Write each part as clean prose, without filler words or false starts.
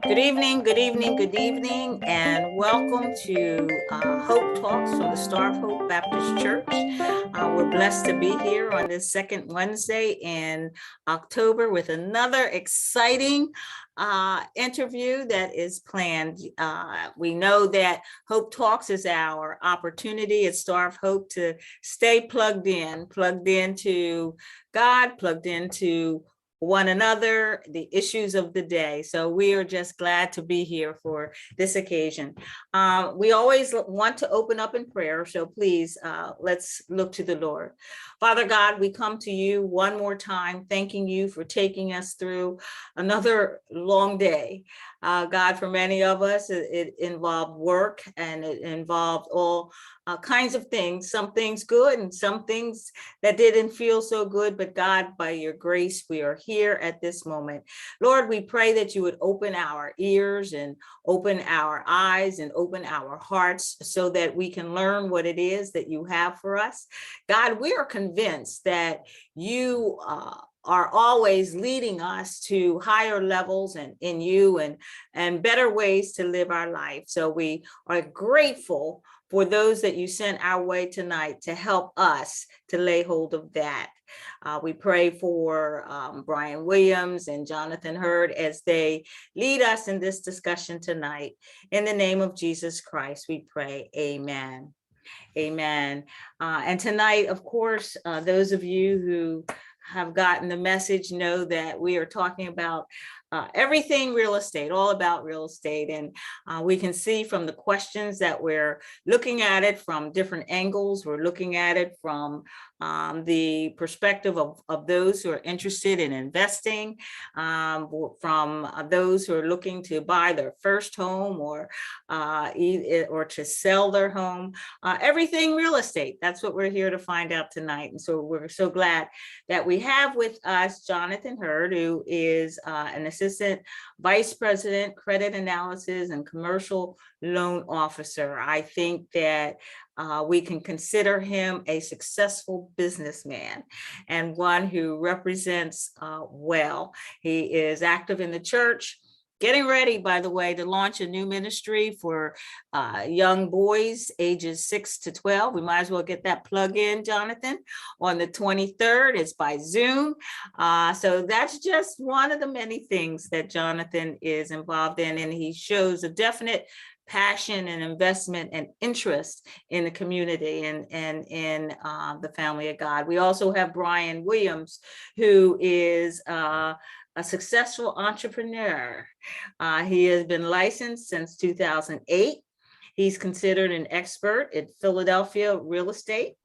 Good evening, good evening, good evening, and welcome to Hope Talks from the Star of Hope Baptist Church. We're blessed to be here on this second Wednesday in October with another exciting interview that is planned. We know that Hope Talks is our opportunity at Star of Hope to stay plugged into God, plugged into one another, the issues of the day. So we are just glad to be here for this occasion. We always want to open up in prayer. So please, let's look to the Lord. Father God, we come to you one more time, thanking you for taking us through another long day. God, for many of us, it involved work and it involved all kinds of things, some things good and some things that didn't feel so good, but God, by your grace, we are here at this moment. Lord, we pray that you would open our ears and open our eyes and open our hearts so that we can learn what it is that you have for us. God, we are convinced that you are always leading us to higher levels and in you and better ways to live our life. So we are grateful for those that you sent our way tonight to help us to lay hold of that. We pray for Brian Williams and Jonathan Hurd as they lead us in this discussion tonight. In the name of Jesus Christ, we pray, amen. Amen. And tonight, of course, those of you who have gotten the message know that we are talking about everything real estate, all about real estate. And we can see from the questions that we're looking at it from different angles. We're looking at it from the perspective of those who are interested in investing, from those who are looking to buy their first home or to sell their home. Everything real estate. That's what we're here to find out tonight. And so we're so glad that we have with us Jonathan Hurd, who is an assistant vice president, credit analysis and commercial loan officer. I think that we can consider him a successful businessman and one who represents well. He is active in the church, getting ready, by the way, to launch a new ministry for young boys ages 6 to 12. We might as well get that plug in, Jonathan, on the 23rd. It's by Zoom. So that's just one of the many things that Jonathan is involved in, and he shows a definite passion and investment and interest in the community and in the family of God. We also have Brian Williams, who is a successful entrepreneur. He has been licensed since 2008. He's considered an expert in Philadelphia real estate.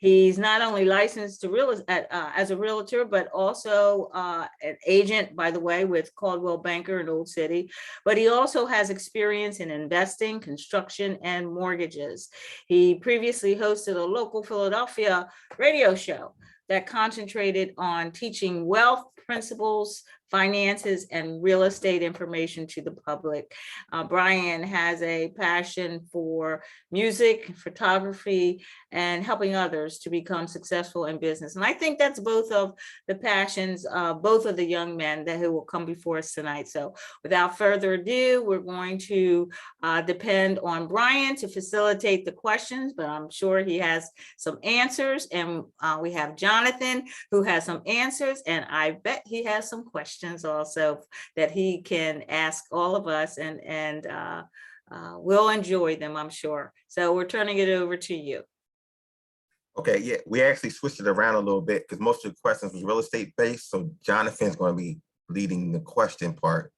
He's not only licensed to as a realtor, but also an agent, by the way, with Caldwell Banker in Old City. But he also has experience in investing, construction, and mortgages. He previously hosted a local Philadelphia radio show that concentrated on teaching wealth principles, finances, and real estate information to the public. Brian has a passion for music, photography, and helping others to become successful in business. And I think that's both of the passions, both of the young men who will come before us tonight. So without further ado, we're going to depend on Brian to facilitate the questions, but I'm sure he has some answers. And we have Jonathan, who has some answers, and I bet he has some questions also that he can ask all of us, and we'll enjoy them, I'm sure. So we're turning it over to you. Okay, yeah, we actually switched it around a little bit because most of the questions was real estate based. So Jonathan's going to be leading the question part.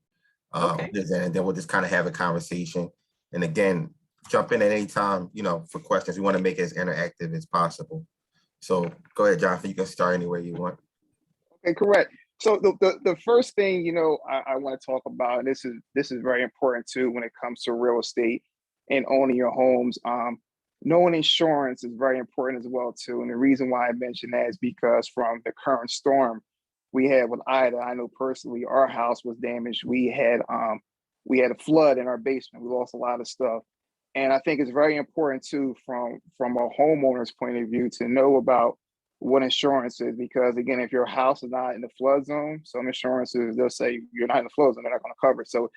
Okay. And then we'll just kind of have a conversation. And again, jump in at any time, for questions. We want to make it as interactive as possible. So go ahead, Jonathan, you can start anywhere you want. Okay, correct. So the first thing, I want to talk about, and this is very important too when it comes to real estate and owning your homes. Knowing insurance is very important as well too. And the reason why I mentioned that is because from the current storm we had with Ida, I know personally our house was damaged. We had a flood in our basement. We lost a lot of stuff. And I think it's very important too from a homeowner's point of view to know about what insurance is, because again, if your house is not in the flood zone, some insurances, they'll say you're not in the flood zone, they're not going to cover it. So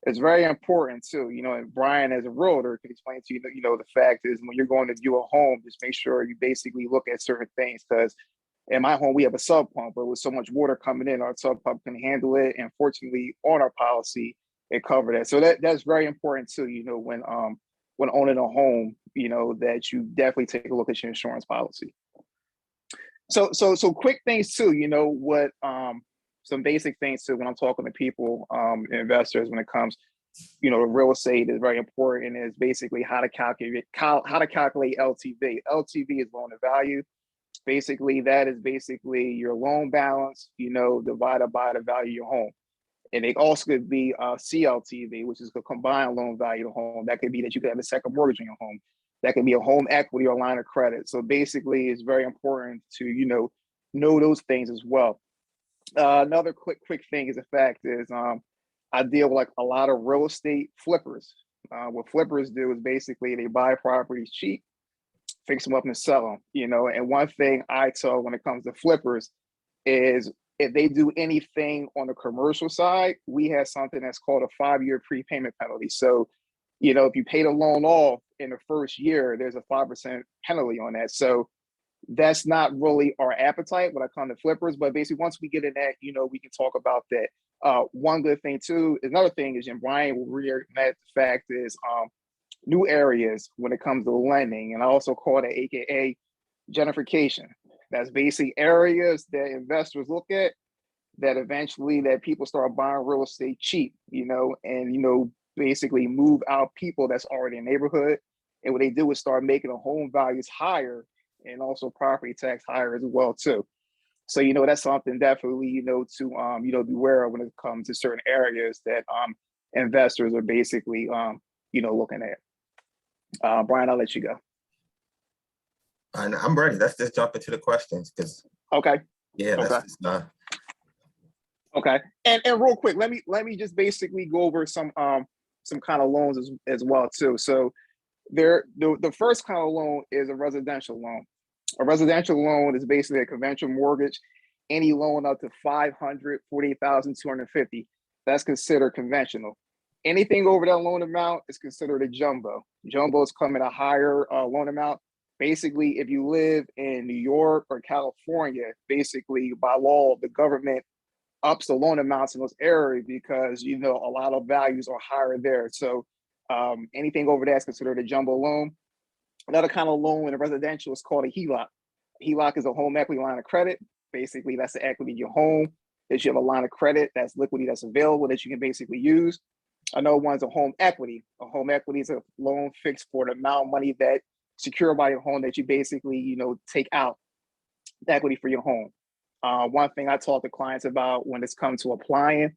It's very important too, and Brian as a realtor can explain to you that, the fact is when you're going to view a home, just make sure you basically look at certain things because in my home, we have a sub pump, but with so much water coming in, our sub pump can handle it. And fortunately, on our policy, it covered that. So that's very important too, when owning a home, that you definitely take a look at your insurance policy. So quick things too, what some basic things too when I'm talking to people, investors, when it comes, to real estate is very important. Is basically how to calculate LTV. LTV is loan to value. Basically, that is basically your loan balance, divided by the value of your home. And it also could be CLTV, which is the combined loan value of the home. That could be that you could have a second mortgage on your home. That could be a home equity or line of credit. So basically, it's very important to, know those things as well. Another quick thing is the fact is I deal with like a lot of real estate flippers. What flippers do is basically they buy properties cheap, fix them up and sell them, And one thing I tell when it comes to flippers is if they do anything on the commercial side, we have something that's called a 5-year prepayment penalty. So, if you pay the loan off in the first year, there's a 5% penalty on that. So that's not really our appetite when I come to flippers, but basically once we get in that, we can talk about that. One good thing too, another thing is, and Brian will reiterate the fact is new areas when it comes to lending, and I also call it AKA gentrification. That's basically areas that investors look at that eventually that people start buying real estate cheap, and basically move out people that's already in the neighborhood. And what they do is start making the home values higher and also property tax higher as well too. So that's something definitely to beware of when it comes to certain areas that investors are basically looking at. Brian, I'll let you go. And I'm ready. Let's just jump into the questions because okay. Yeah, okay. Okay. And real quick, let me just basically go over some kind of loans as well too. So the first kind of loan is a residential loan. A residential loan is basically a conventional mortgage. Any loan up to $548,250, that's considered conventional. Anything over that loan amount is considered a jumbo. Jumbos come at a higher loan amount. Basically, if you live in New York or California, basically by law, the government ups the loan amounts in those areas because a lot of values are higher there. So anything over that is considered a jumbo loan. Another kind of loan in a residential is called a HELOC. HELOC is a home equity line of credit. Basically, that's the equity of your home. That you have a line of credit that's liquidity that's available that you can basically use. Another one's a home equity. A home equity is a loan fixed for the amount of money that secured by your home that you basically, take out the equity for your home. One thing I talk to clients about when it's come to applying,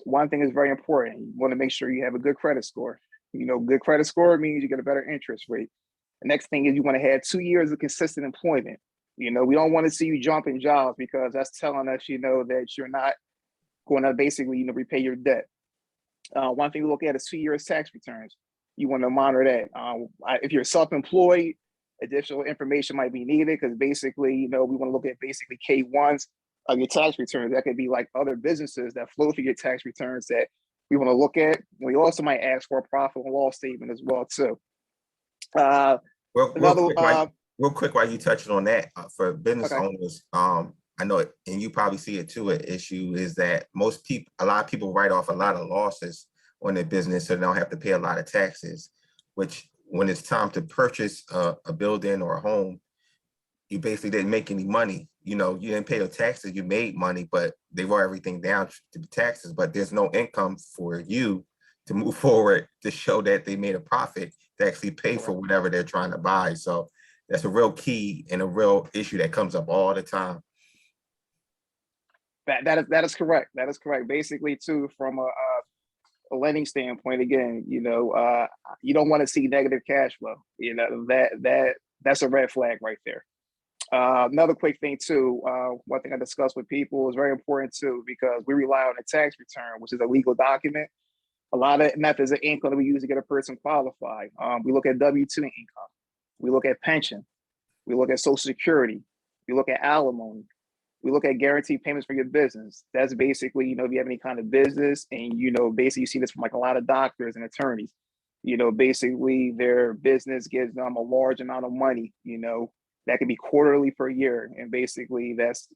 one thing is very important. You want to make sure you have a good credit score. Good credit score means you get a better interest rate. The next thing is you want to have 2 years of consistent employment. We don't want to see you jumping jobs because that's telling us, that you're not going to basically, repay your debt. One thing we look at is 2 years tax returns. You want to monitor that. If you're self-employed, additional information might be needed because basically, we want to look at basically K1s of your tax returns. That could be like other businesses that flow through your tax returns that we want to look at. We also might ask for a profit and loss statement as well too. Real quick, while you touching on that, for business owners, I know it, and you probably see it too. An issue is that a lot of people write off a lot of losses on their business, so they don't have to pay a lot of taxes. Which, when it's time to purchase a building or a home, you basically didn't make any money. You didn't pay the taxes. You made money, but they wrote everything down to the taxes. But there's no income for you to move forward to show that they made a profit to actually pay for whatever they're trying to buy. So that's a real key and a real issue that comes up all the time. That is correct. That is correct. Basically, too, from a lending standpoint, again, you don't want to see negative cash flow. That's a red flag right there. Another quick thing too, one thing I discuss with people is very important too, because we rely on a tax return, which is a legal document. A lot of methods of income that we use to get a person qualified. We look at W-2 income. We look at pension. We look at Social Security. We look at alimony. We look at guaranteed payments for your business. That's basically, if you have any kind of business and, basically you see this from like a lot of doctors and attorneys, basically their business gives them a large amount of money, that could be quarterly per year. And basically that's,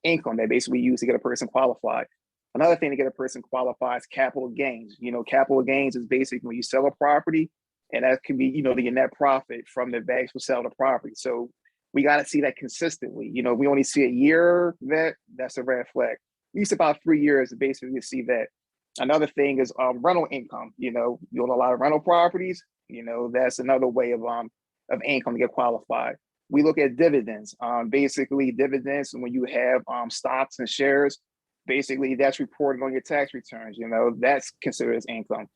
income that basically we use to get a person qualified. Another thing to get a person qualified is capital gains. Capital gains is basically when you sell a property, and that can be, your net profit from the banks who sell the property. So we got to see that consistently. We only see a year that's a red flag. At least about 3 years to basically see that. Another thing is rental income. You own a lot of rental properties. That's another way of income to get qualified. We look at dividends. Basically, dividends when you have stocks and shares. Basically, that's reported on your tax returns. That's considered as income.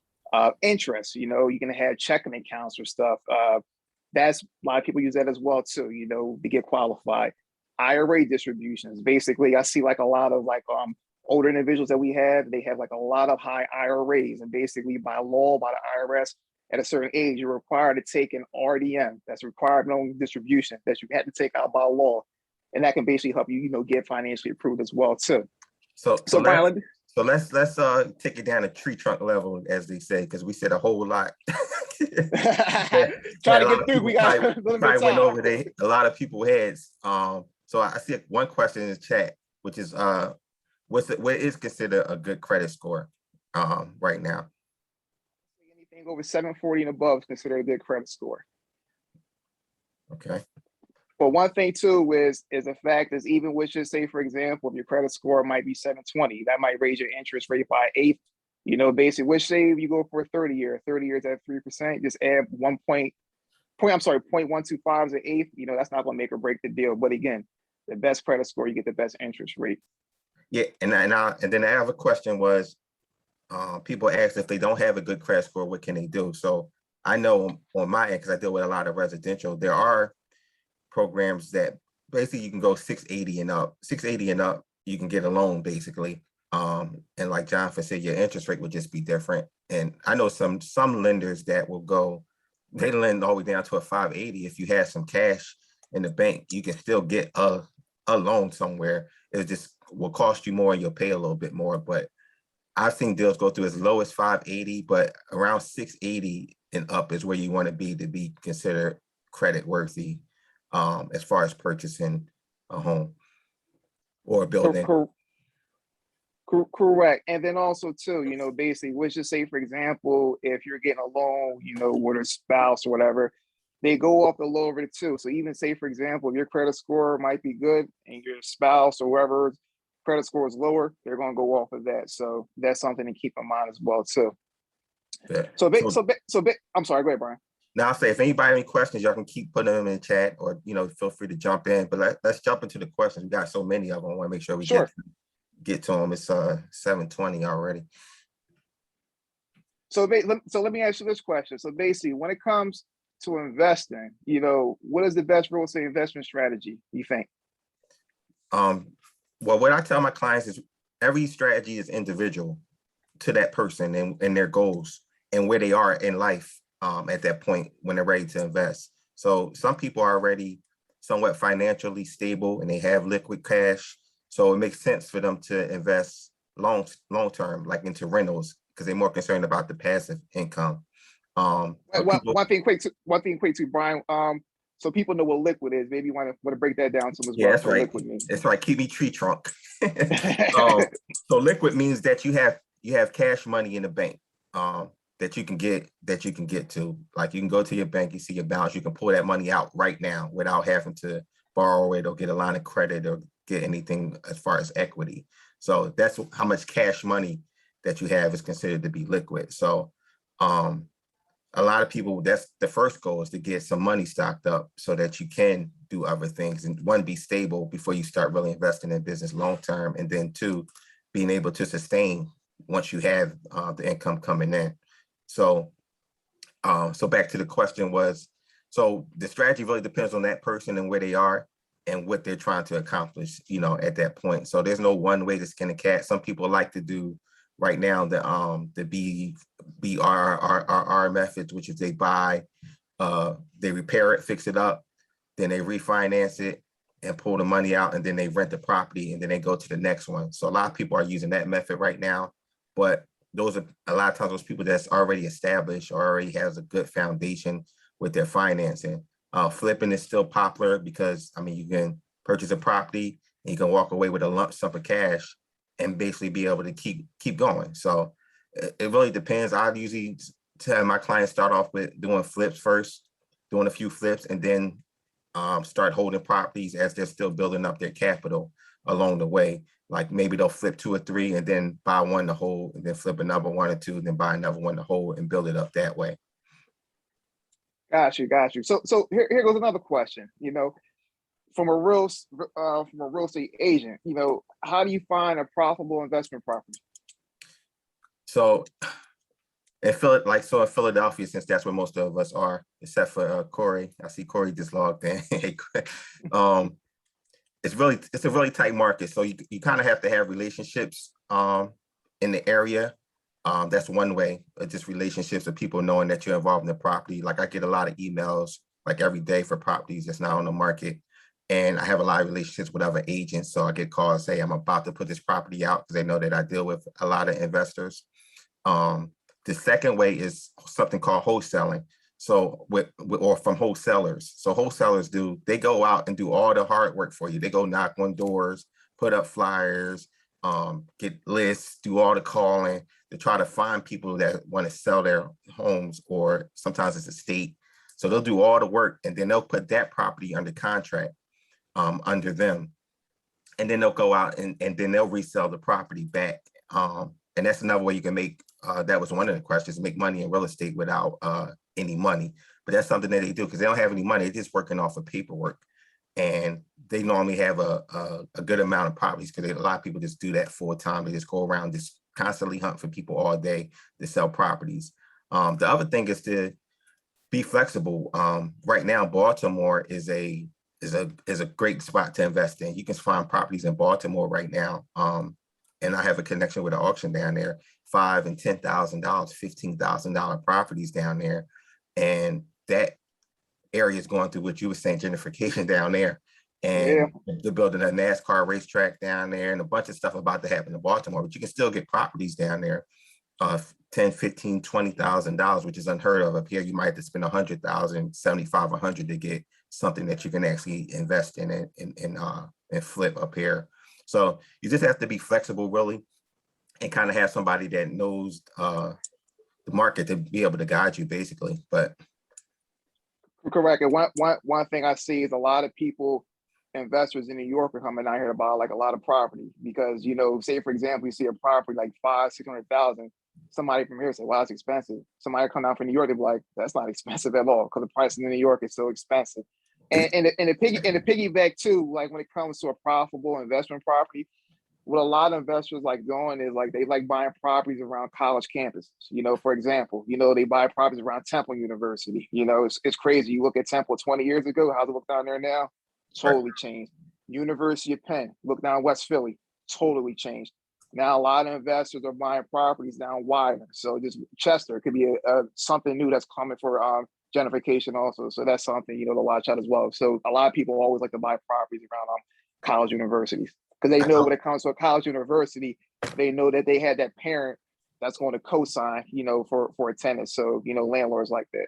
Interest. You can have checking accounts or stuff. That's a lot of people use that as well too, to get qualified. IRA distributions. Basically, I see like a lot of older individuals that we have, they have like a lot of high IRAs, and basically by law, by the IRS, at a certain age, you're required to take an RDM. That's required minimum distribution that you had to take out by law, and that can basically help you, get financially approved as well too. So let's take it down to tree trunk level, as they say, because we said a whole lot. Trying to get through, we got a little bit of time. Went over there. A lot of people heads. So I see one question in the chat, which is what is considered a good credit score right now? Anything over 740 and above is considered a good credit score. Okay. But one thing too is the fact is, even with, just say for example, if your credit score might be 720, that might raise your interest rate by 1/8. Basically, which say if you go for a 30 years at 3%, just add 0.125 as an eighth. That's not going to make or break the deal. But again, the best credit score, you get the best interest rate. Yeah, and then I have a question was, people ask if they don't have a good credit score, what can they do? So I know on my end, because I deal with a lot of residential, there are programs that basically you can go 680 and up. 680 and up, you can get a loan basically. And like Jonathan said, your interest rate would just be different. And I know some lenders that will go, they lend all the way down to a 580. If you have some cash in the bank, you can still get a loan somewhere. It just will cost you more and you'll pay a little bit more. But I've seen deals go through as low as 580, but around 680 and up is where you want to be considered credit worthy, as far as purchasing a home or a building. Correct. And then also too, basically, let's just say, for example, if you're getting a loan, with a spouse or whatever, they go off the lower of too. So even say, for example, if your credit score might be good and your spouse or whoever credit score is lower, they're going to go off of that. So that's something to keep in mind as well too. Yeah. I'm sorry, go ahead, Brian. Now I'll say, if anybody have any questions, y'all can keep putting them in the chat, or feel free to jump in. But let's jump into the questions. We got so many of them. I want to make sure we get to them. It's 7:20 already. So let me ask you this question. So basically, when it comes to investing, what is the best real estate investment strategy, you think? Well, what I tell my clients is every strategy is individual to that person and their goals and where they are in life at that point when they're ready to invest. So some people are already somewhat financially stable and they have liquid cash. So it makes sense for them to invest long term, like into rentals, because they're more concerned about the passive income. One thing quick too, Brian. So people know what liquid is. Maybe you want to break that down to them as well. That's right. Liquid means. That's right. Keep me tree trunk. So liquid means that you have cash money in the bank that you can get to. Like you can go to your bank, you see your balance, you can pull that money out right now without having to borrow it or get a line of credit or get anything as far as equity. So that's how much cash money that you have is considered to be liquid. So a lot of people, that's the first goal, is to get some money stocked up so that you can do other things, and one, be stable before you start really investing in business long term, and then two, being able to sustain once you have the income coming in. So back to the question was, so the strategy really depends on that person and where they are and what they're trying to accomplish, at that point. So there's no one way to skin a cat. Some people like to do right now the BRRR methods, which is they buy, they repair it, fix it up, then they refinance it, and pull the money out, and then they rent the property and then they go to the next one. So a lot of people are using that method right now, but those are a lot of times those people that's already established or already has a good foundation with their financing. Flipping is still popular because, I mean, you can purchase a property and you can walk away with a lump sum of cash and basically be able to keep going. So it really depends. I usually tell my clients start off with doing flips first, doing a few flips, and then start holding properties as they're still building up their capital along the way. Like maybe they'll flip 2 or 3 and then buy one to hold, and then flip another 1 or 2, and then buy another one to hold and build it up that way. Got you, got you. So here goes another question. You know, from a real estate agent, you know, how do you find a profitable investment property? So in Philadelphia, since that's where most of us are, except for Corey. I see Corey just logged in. It's a really tight market. So you kind of have to have relationships in the area. That's one way, just relationships with people knowing that you're involved in the property. Like I get a lot of emails like every day for properties that's not on the market. And I have a lot of relationships with other agents. So I get calls, say I'm about to put this property out because they know that I deal with a lot of investors. The second way is something called wholesaling. So or from wholesalers. So wholesalers they go out and do all the hard work for you. They go knock on doors, put up flyers, get lists, do all the calling to try to find people that want to sell their homes, or sometimes it's a state. So they'll do all the work and then they'll put that property under contract under them. And then they'll go out and then they'll resell the property back. And that's another way you can make, that was one of the questions, make money in real estate without any money. But that's something that they do because they don't have any money. They're just working off of paperwork. And they normally have a good amount of properties because a lot of people just do that full time. They just go around, just constantly hunt for people all day to sell properties. The other thing is to be flexible. Right now, Baltimore is a great spot to invest in. You can find properties in Baltimore right now. And I have a connection with an auction down there, $5,000 and $10,000, $15,000 properties down there. And that area is going through what you were saying, gentrification down there. And they're building a NASCAR racetrack down there and a bunch of stuff about to happen in Baltimore, but you can still get properties down there, $10,000, $15,000, $20,000, which is unheard of up here. You might have to spend $100,000, $75,000, $100,000 to get something that you can actually invest in and flip up here. So you just have to be flexible, really, and kind of have somebody that knows the market to be able to guide you, basically. But correct. And one thing I see is a lot of people, investors in New York, are coming out here to buy like a lot of property because, you know, say for example, you see a property like 500,000-600,000. Somebody from here say, "Wow, it's expensive." Somebody come down from New York, they're like, "That's not expensive at all," because the price in New York is so expensive. And the piggyback too, like when it comes to a profitable investment property, what a lot of investors like doing is like they like buying properties around college campuses. You know, for example, you know, they buy properties around Temple University. You know, it's crazy. You look at Temple 20 years ago, how's it look down there now? Totally changed. University of Penn, look down West Philly, totally changed. Now a lot of investors are buying properties down Widener. So just Chester could be a something new that's coming for gentrification also. So that's something, you know, to watch out as well. So a lot of people always like to buy properties around college universities because they know when it comes to a college university, they know that they had that parent that's going to co-sign, you know, for a tenant. So, you know, landlords like that.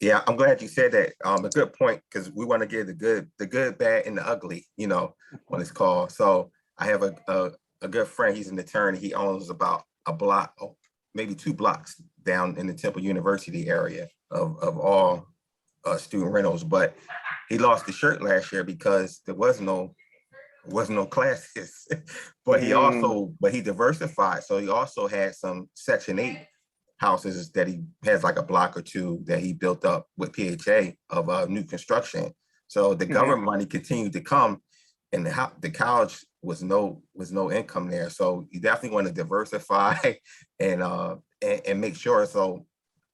yeah, I'm glad you said that. A good point, because we want to give the good, bad, and the ugly, you know, on this call. So I have a good friend. He's an attorney. He owns about a block, maybe 2 blocks down in the Temple University area of all student rentals. But he lost the shirt last year because there was no classes. But he diversified. So he also had some Section 8 houses that he has, like a block or 2 that he built up with PHA of new construction. So the government money continued to come, and the college was no income there. So you definitely want to diversify and make sure. So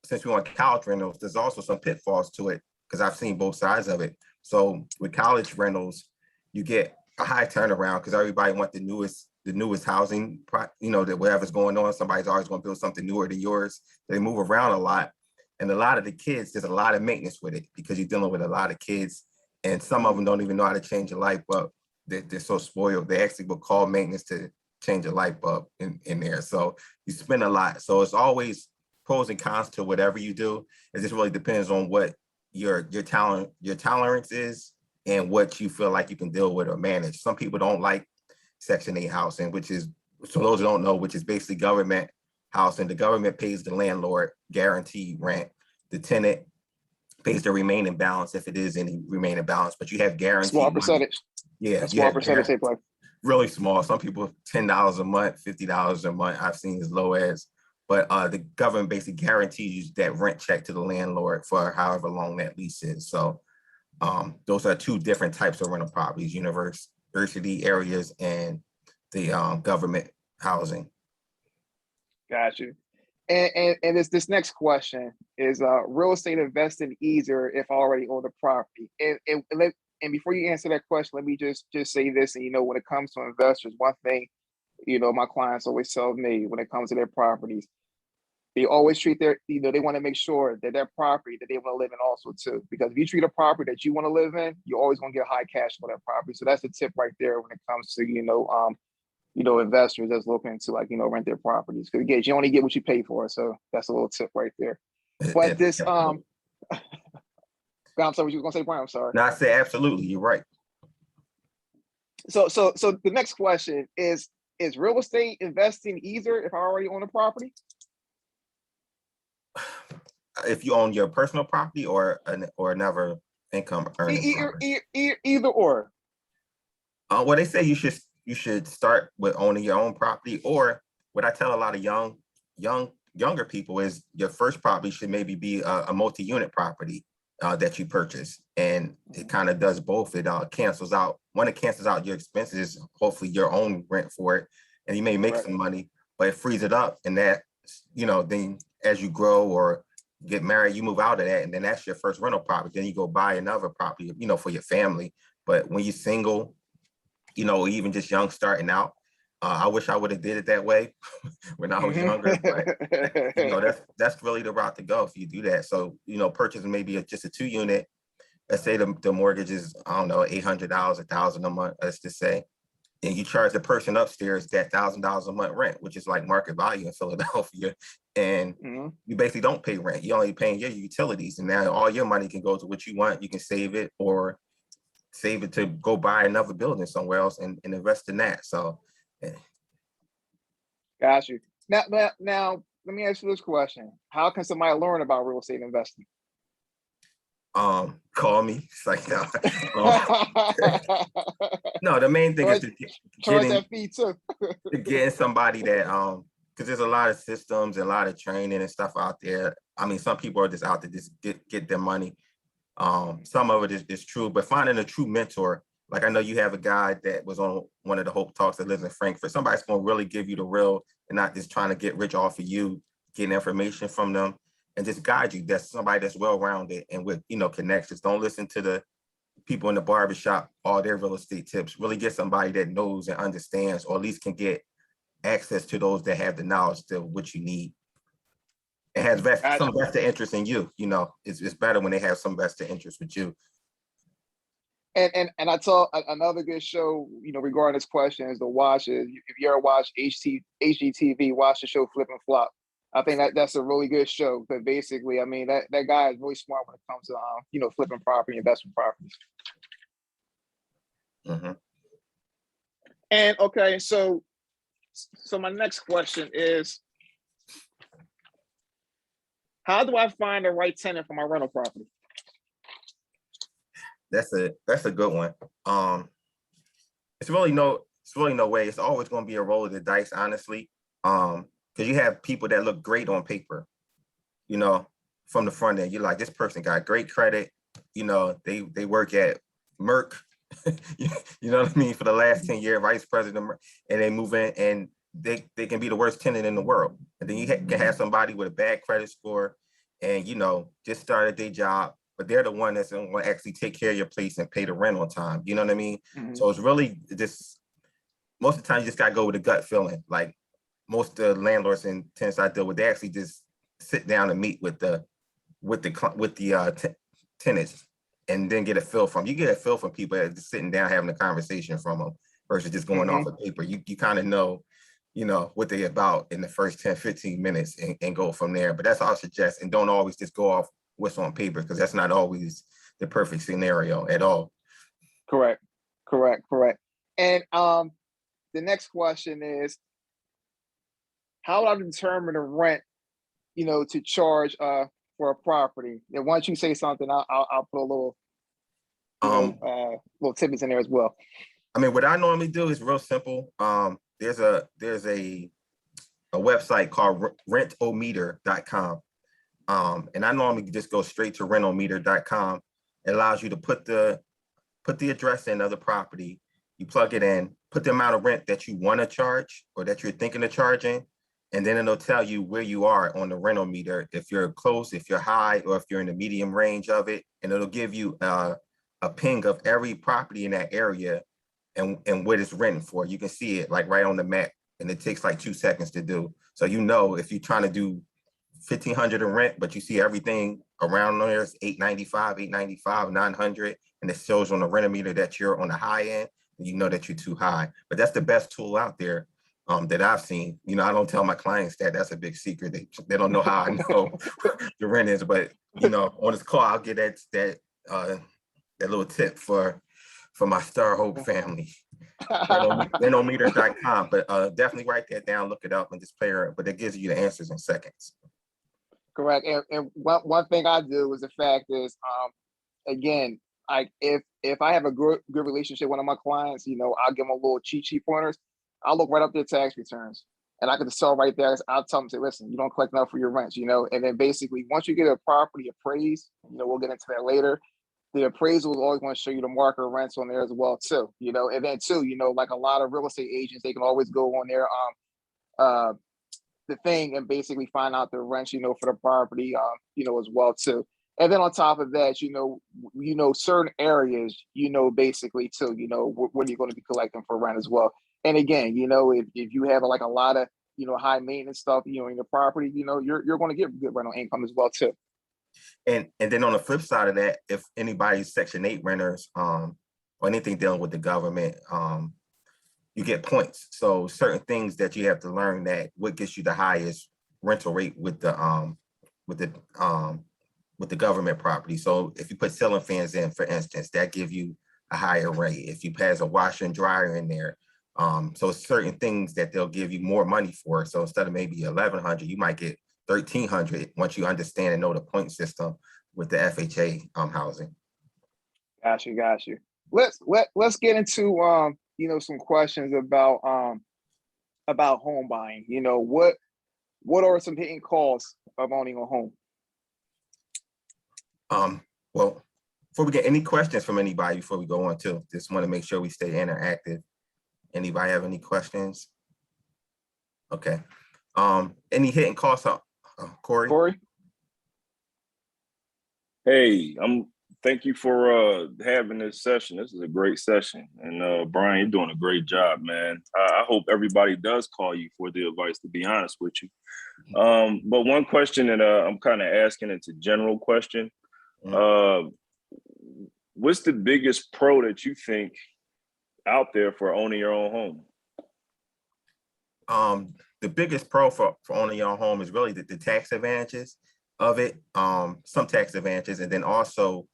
since we want college rentals, there's also some pitfalls to it because I've seen both sides of it. So with college rentals, you get a high turnaround because everybody wants the newest housing, you know, that whatever's going on, somebody's always going to build something newer than yours. They move around a lot. And a lot of the kids, there's a lot of maintenance with it because you're dealing with a lot of kids And some of them don't even know how to change a light bulb. They're so spoiled. They actually will call maintenance to change a light bulb in there. So you spend a lot. So it's always pros and cons to whatever you do. It just really depends on what your tolerance is and what you feel like you can deal with or manage. Some people don't like Section 8 housing, which is, so those who don't know, which is basically government housing. The government pays the landlord guaranteed rent. The tenant pays the remaining balance if it is any remaining balance, but you have guaranteed Small money. percentage. Yeah, A small percentage they play. really small. Some people $10 a month, $50 a month. I've seen as low as, but the government basically guarantees that rent check to the landlord for however long that lease is. So those are two different types of rental properties: university areas and the government housing. Got you. And this next question is real estate investing easier if already own the property. And before you answer that question, let me just say this. And when it comes to investors, one thing my clients always tell me when it comes to their properties, they always treat they want to make sure that their property that they want to live in also too. Because if you treat a property that you want to live in, you're always going to get high cash for that property. So that's the tip right there when it comes to investors that's looking to rent their properties. Because again, you only get what you pay for. So that's a little tip right there. But this I'm sorry, what you were gonna say, Brian? I'm sorry. No, I say absolutely. You're right. So the next question is real estate investing easier if I already own a property? If you own your personal property or another income earning property. Either or. Well, they say you should start with owning your own property, or what I tell a lot of younger people is your first property should maybe be a multi-unit property that you purchase, and it kind of does both. It cancels out your expenses, hopefully your own rent for it, and you may make some money, but it frees it up, and that then as you grow or get married, you move out of that, and then that's your first rental property. Then you go buy another property, for your family. But when you're single, even just young starting out, I wish I would have did it that way when I was younger. But that's really the route to go if you do that. So purchasing maybe just a 2-unit. Let's say the mortgage is, I don't know, $800, $1,000 a month. Let's just say, and you charge the person upstairs that $1,000 a month rent, which is like market value in Philadelphia, and you basically don't pay rent. You're only paying your utilities, and now all your money can go to what you want. You can save it or save it to go buy another building somewhere else and invest in that. So, got you. Now, let me ask you this question: how can somebody learn about real estate investing? Call me. It's like, no, the main thing is getting somebody that because there's a lot of systems and a lot of training and stuff out there. I mean, some people are just out to just get their money. Some of it is true, but finding a true mentor, like I know you have a guy that was on one of the Hope Talks that lives in Frankfurt. Somebody's going to really give you the real and not just trying to get rich off of you, getting information from them and just guide you. That's somebody that's well-rounded and with, connections. Don't listen to the people in the barbershop, all their real estate tips. Really get somebody that knows and understands, or at least can get access to those that have the knowledge to what you need. It has some vested interest in you. It's better when they have some vested interest with you. And I saw another good show, regarding this question is to watch it. If you ever watch HGTV, watch the show Flip and Flop. I think that's a really good show. But basically, I mean, that guy is really smart when it comes to flipping property, investment properties. Mm-hmm. And okay, so my next question is, how do I find the right tenant for my rental property? That's a good one. It's really no way. It's always going to be a roll of the dice, honestly. Because you have people that look great on paper, from the front end. You're like, this person got great credit. They work at Merck, you know what I mean, for the last 10 years, vice president, and they move in and they can be the worst tenant in the world. And then you can have somebody with a bad credit score and, just started their job, but they're the one that's going to actually take care of your place and pay the rent on time. You know what I mean? Mm-hmm. So it's really just, most of the time you just got to go with a gut feeling. Like most of the landlords and tenants I deal with, they actually just sit down and meet with the tenants and then get a feel from. You get a feel from people just sitting down having a conversation from them versus just going off of paper. You kind of know, what they're about in the first 10, 15 minutes and go from there. But that's all I suggest. And don't always just go off what's on paper, because that's not always the perfect scenario at all. Correct. And the next question is, how would I determine the rent, to charge for a property? And once you say something, I'll put a little, little tidbits in there as well. I mean, what I normally do is real simple. There's a website called rentometer.com. And I normally just go straight to rentometer.com. It allows you to put the address in of the property, you plug it in, put the amount of rent that you want to charge or that you're thinking of charging, and then it'll tell you where you are on the rental meter, if you're close, if you're high, or if you're in the medium range of it. And it'll give you a ping of every property in that area and what it's renting for. You can see it like right on the map, and it takes like 2 seconds to do. So if you're trying to do $1,500 in rent, but you see everything around there is $895, $900, and it shows on the rent meter that you're on the high end, and you know that you're too high. But that's the best tool out there that I've seen. I don't tell my clients that. That's a big secret. They don't know how I know the rent is, but on this call, I'll get that little tip for my Star Hope family. Renometers.com, but definitely write that down, look it up, and just play around. But it gives you the answers in seconds. Correct. And one thing I do is the fact is, again, if I have a good relationship with one of my clients, I'll give them a little cheat sheet pointers. I'll look right up their tax returns, and I can just tell right there. I'll tell them, say, listen, you don't collect enough for your rents, and then basically once you get a property appraised, we'll get into that later. The appraisal is always going to show you the market rents on there as well too, and then too, like a lot of real estate agents, they can always go on their the thing and basically find out the rents, for the property, as well too. And then on top of that, certain areas, basically too, what are you going to be collecting for rent as well. And again, if you have like a lot of, high maintenance stuff, in your property, you're going to get good rental income as well too. And then on the flip side of that, if anybody's Section 8 renters, or anything dealing with the government, you get points. So certain things that you have to learn, that what gets you the highest rental rate with the government property. So if you put ceiling fans in, for instance, that give you a higher rate. If you pass a washer and dryer in there, so certain things that they'll give you more money for. So instead of maybe 1,100, you might get 1,300 once you understand and know the point system with the FHA housing. Got you. Let's get into some questions about home buying. What are some hidden costs of owning a home? Well, before we get any questions from anybody, before we go on too, just want to make sure we stay interactive. Anybody have any questions? Okay. Any hidden costs? Corey? Hey, thank you for having this session. This is a great session. And Brian, you're doing a great job, man. I hope everybody does call you for the advice, to be honest with you. But one question that I'm kind of asking, it's a general question. What's the biggest pro that you think out there for owning your own home? The biggest pro for owning your own home is really the tax advantages of it, some tax advantages, and then also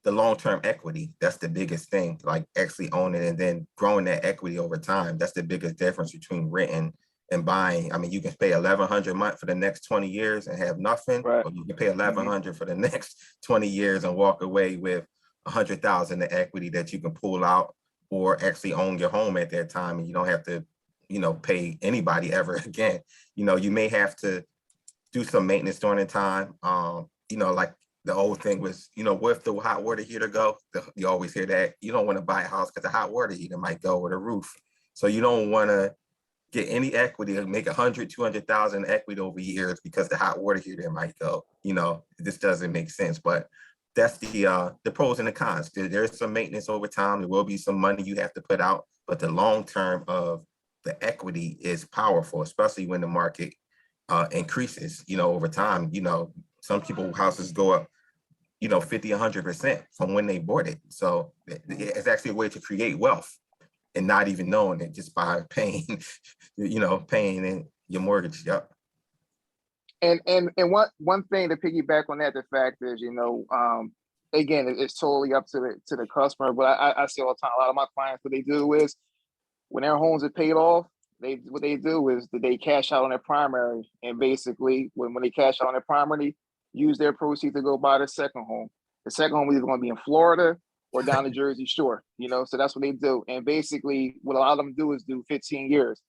the long-term equity. That's the biggest thing, like actually owning and then growing that equity over time. That's the biggest difference between renting and buying. I mean, you can pay $1,100 a month for the next 20 years and have nothing, right? Or you can pay $1,100 for the next 20 years and walk away with $100,000 in equity that you can pull out, or actually own your home at that time, and you don't have to, pay anybody ever again. You may have to do some maintenance during the time. Like the old thing was, what if the hot water heater go? You always hear that. You don't want to buy a house because the hot water heater might go with a roof. So you don't want to get any equity and make 100, 200,000 equity over years because the hot water heater might go. This doesn't make sense. But that's the pros and the cons. There's some maintenance over time. There will be some money you have to put out, but the long term of the equity is powerful, especially when the market increases. Over time, some people's houses go up 50, 100% from when they bought it. So it's actually a way to create wealth and not even knowing it just by paying, paying in your mortgage. Yep. And one thing to piggyback on that, the fact is, again, it's totally up to the customer. But I see all the time, a lot of my clients, what they do is when their homes are paid off, what they do is that they cash out on their primary, and basically when they cash out on their primary, use their proceeds to go buy the second home. The second home is either going to be in Florida or down the Jersey Shore, so that's what they do. And basically what a lot of them do is do 15 years.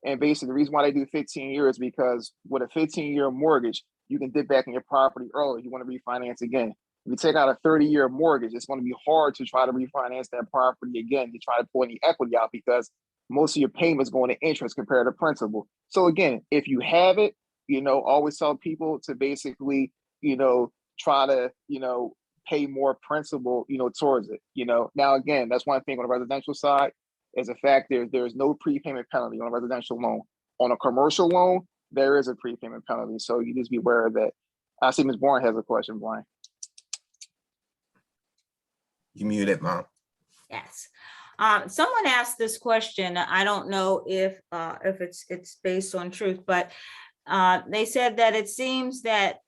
And basically the reason why they do 15 years, because with a 15-year mortgage, you can dip back in your property early if you want to refinance again. If you take out a 30-year mortgage, it's going to be hard to try to refinance that property again, to try to pull any equity out, because most of your payments going to interest compared to principal. So again, if you have it, always tell people to basically, try to, pay more principal, towards it. Now again, that's one thing on the residential side is the fact there's no prepayment penalty on a residential loan. On a commercial loan, there is a prepayment penalty. So you just be aware of that. I see Ms. Bourne has a question, Brian. You muted, Mom. Yes. Someone asked this question. I don't know if it's based on truth, but they said that it seems that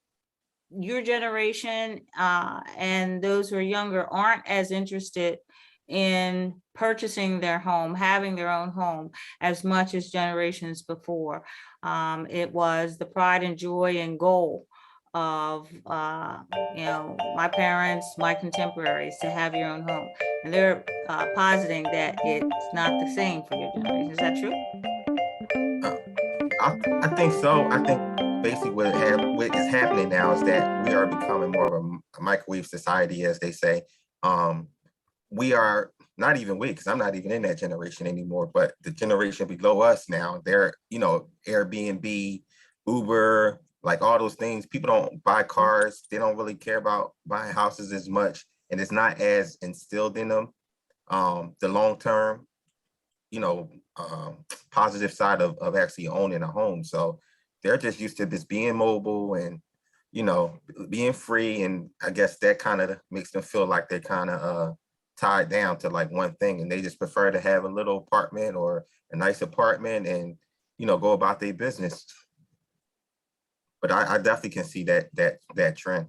your generation and those who are younger aren't as interested in purchasing their home, having their own home, as much as generations before. It was the pride and joy and goal of my parents, my contemporaries, to have your own home, and they're positing that it's not the same for your generation. Is that true? I think so. I think basically what is happening now is that we are becoming more of a microwave society, as they say. We are not even because I'm not even in that generation anymore, but the generation below us now, they're, Airbnb, Uber, like all those things. People don't buy cars. They don't really care about buying houses as much. And it's not as instilled in them. The long-term, positive side of actually owning a home. So they're just used to just being mobile and, being free. And I guess that kind of makes them feel like they're kind of tied down to like one thing. And they just prefer to have a little apartment or a nice apartment and, go about their business. But I definitely can see that trend.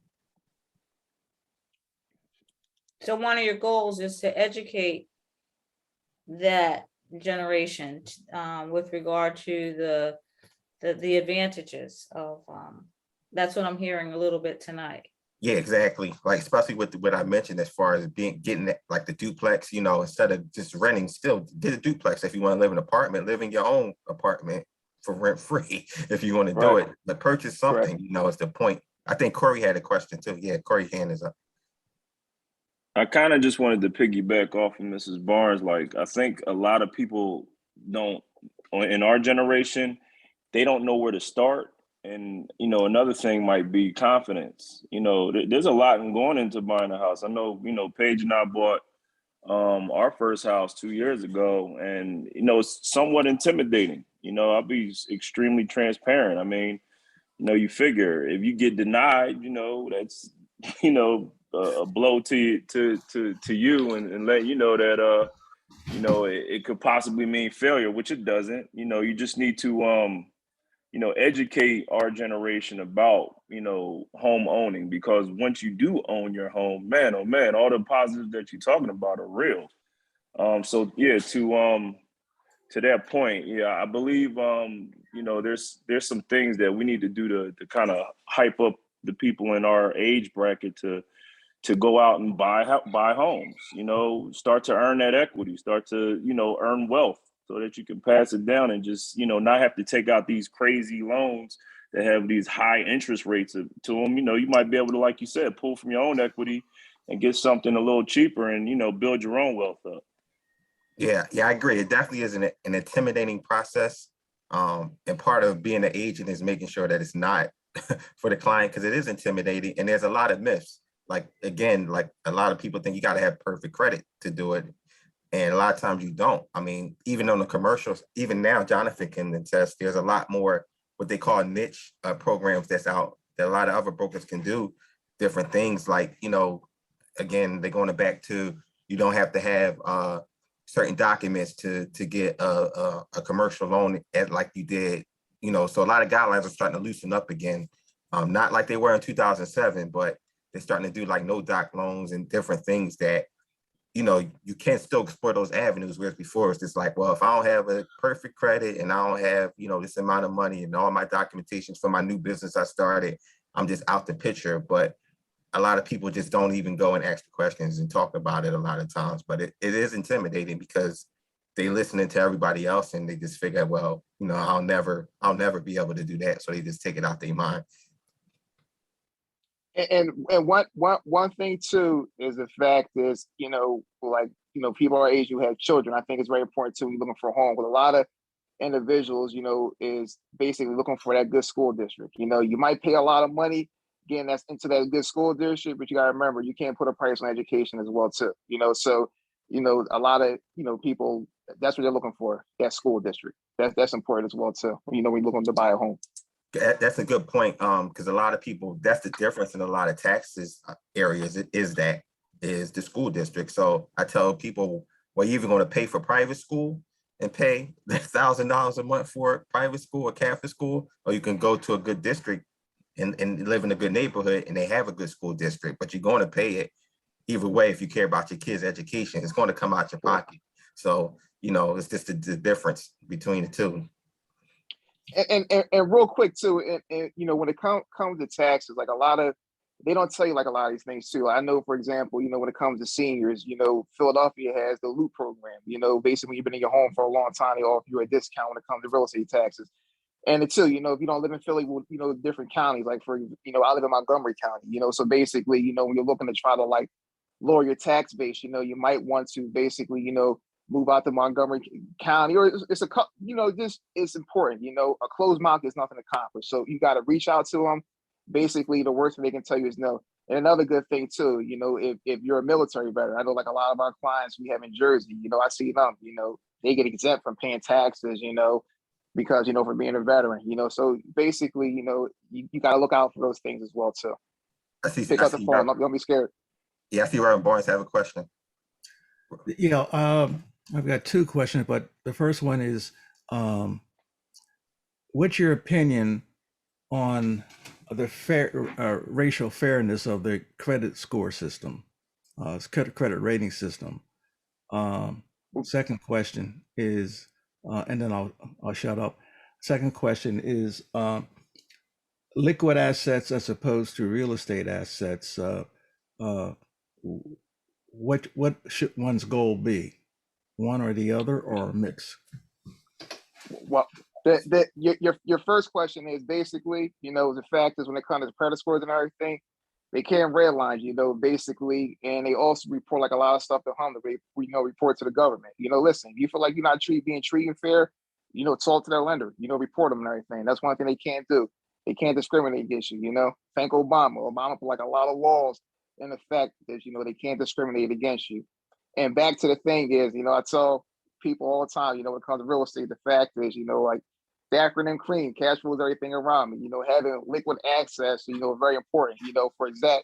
So one of your goals is to educate that generation with regard to the advantages of that's what I'm hearing a little bit tonight. Yeah, exactly. Like especially with what I mentioned as far as getting like the duplex, instead of just renting, still get a duplex. If you want to live in an apartment, live in your own apartment for rent free if you want to do it. But purchase something, is the point. I think Corey had a question too. Yeah, Corey's hand is up. I kind of just wanted to piggyback off of Mrs. Barnes. Like, I think a lot of people don't, in our generation, they don't know where to start. And, another thing might be confidence. There's a lot going into buying a house. I know, Paige and I bought our first house 2 years ago, and, it's somewhat intimidating. I'll be extremely transparent. I mean, you figure if you get denied, that's, a blow to you and let you know that it could possibly mean failure, which it doesn't. You just need to educate our generation about home owning, because once you do own your home, man, oh man, all the positives that you're talking about are real. So yeah, to that point, yeah, I believe there's some things that we need to do to kind of hype up the people in our age bracket to go out and buy homes, start to earn that equity, start to, earn wealth so that you can pass it down and just, not have to take out these crazy loans that have these high interest rates to them. You might be able to, like you said, pull from your own equity and get something a little cheaper and, build your own wealth up. Yeah, I agree. It definitely is an intimidating process. And part of being an agent is making sure that it's not for the client, because it is intimidating and there's a lot of myths. Like, again, like a lot of people think you got to have perfect credit to do it. And a lot of times you don't. I mean, even on the commercials, even now, Jonathan can attest, there's a lot more what they call niche programs that's out that a lot of other brokers can do different things like, again, they're going back to, you don't have to have certain documents to get a commercial loan like you did, so a lot of guidelines are starting to loosen up again. Not like they were in 2007, but they're starting to do like no doc loans and different things that, you can still explore those avenues, whereas before it's just like, well, if I don't have a perfect credit and I don't have, this amount of money and all my documentations for my new business I started, I'm just out the picture. But a lot of people just don't even go and ask the questions and talk about it a lot of times. But it is intimidating because they listening to everybody else and they just figure, well, I'll never be able to do that. So they just take it out their mind. And one thing too is the fact is, people our age who have children, I think it's very important too, when you're looking for a home. With a lot of individuals, is basically looking for that good school district. You might pay a lot of money getting that's into that good school district, but you gotta remember you can't put a price on education as well too. So, a lot of people, that's what they're looking for, that school district. That's important as well too. When you're looking to buy a home. That's a good point. Because a lot of people, that's the difference in a lot of taxes areas. It is the school district. So I tell people, well, you're either going to pay for private school and pay $1,000 a month for private school or Catholic school, or you can go to a good district and live in a good neighborhood and they have a good school district, but you're going to pay it either way. If you care about your kids' education, it's going to come out your pocket. So, it's just the difference between the two. And real quick too, and when it comes to taxes, like they don't tell you like a lot of these things too. I know, for example, when it comes to seniors, Philadelphia has the loop program. Basically when you've been in your home for a long time, they offer you a discount when it comes to real estate taxes. And it's too, if you don't live in Philly, different counties, like I live in Montgomery County, so basically, when you're looking to try to like lower your tax base, you might want to basically, move out to Montgomery County, or it's it's important. A closed mouth is nothing accomplished. So you got to reach out to them. Basically, the worst thing they can tell you is no. And another good thing too, if you're a military veteran, I know like a lot of our clients we have in Jersey, I see them, they get exempt from paying taxes, because, for being a veteran, so basically, you got to look out for those things as well too. Pick up the phone, don't be scared. Yeah, I see Reverend Barnes have a question. I've got two questions, but the first one is, what's your opinion on the racial fairness of the credit score system, credit rating system? Second question is, and then I'll shut up. Second question is, liquid assets as opposed to real estate assets. What should one's goal be? One or the other, or a mix? Well, your first question is basically, the fact is when it comes to credit scores and everything, they can't redline you, basically, and they also report like a lot of stuff to home that they report to the government. Listen, if you feel like you're not being treated fair, talk to their lender, report them and everything. That's one thing they can't do. They can't discriminate against you. Thank Obama. Obama put like a lot of laws in effect that they can't discriminate against you. And back to the thing is, I tell people all the time, when it comes to real estate, the fact is, like the acronym CREAM, cash flows everything around me, having liquid access, very important, for that,